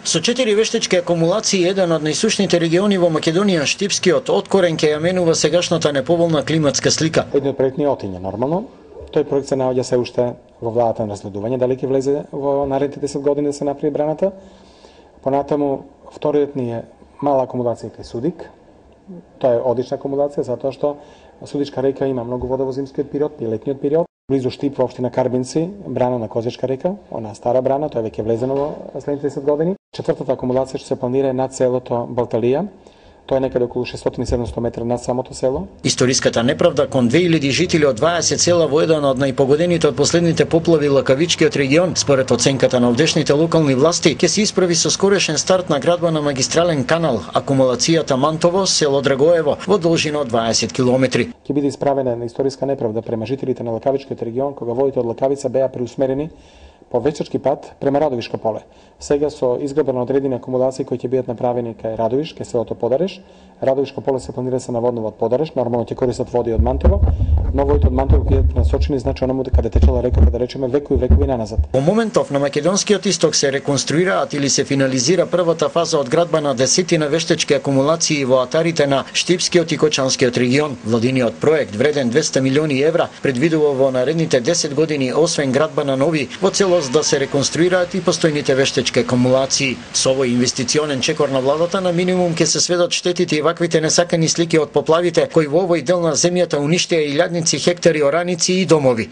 Со 4 вештечки акумулации, еден од најсушните региони во Македонија, Штипскиот, од корен ќе ја менува сегашната неповолна климатска слика. Едниот проект не отиње нормално. Тој проект се наоѓа се уште во владата на разгледување, дали ќе влезе во наредните 10 години да се направи браната. Понатаму, вториот ни е мала акумулација кај Судик. Тоа е одлична акумулација, затоа што Судичка река има многу вода во зимскиот период и летниот период. Близу Штип во општина Карбинци, брана на Козечка река, она стара брана, тоа е веќе влезено во следните 10 години. Четвртата акумулација што се планира е над селото Балталија. Тоа е некаде околу 600-700 метра над самото село. Историската неправда кон 2000 жители од 20 села во еден од најпогодените од последните поплави Лакавичкиот регион, според оценката на овдешните локални власти, ќе се исправи со скорешен старт на градба на магистрален канал, акумулацијата Мантово, село Драгоево, во должина од 20 километри. Ќе биде исправена на историска неправда према жителите на Лакавичкиот регион, кога водите од Лакавица беа преусмерени по вечерски пат према Радовишко поле. Сега со изградба на одредени акумулации кои ќе бидат направени кај Радовиш, кај селото Подареш, Радовишко поле се планира да се наводнува од Подареш, нормално ќе користат води од Мантово, но водите од Мантово ќе бидат насочени значи онаму каде течела реката, да речеме векови наназад. Во моментов на македонскиот исток се реконструираат или се финализира првата фаза од градба на десетина вештечки акумулации во атарите на Штипскиот и Кочанскиот регион. Владиниот проект вреден 200 милиони евра предвидува во наредните 10 години освен градба на нови, во целост да се реконструираат и постојните вештечки акумулации. Со овој инвестиционен чекор на владата на минимум ќе се сведат штетите и ваквите несакани слики од поплавите кои во овој дел на земјата уништија илјадници хектари ораници и домови.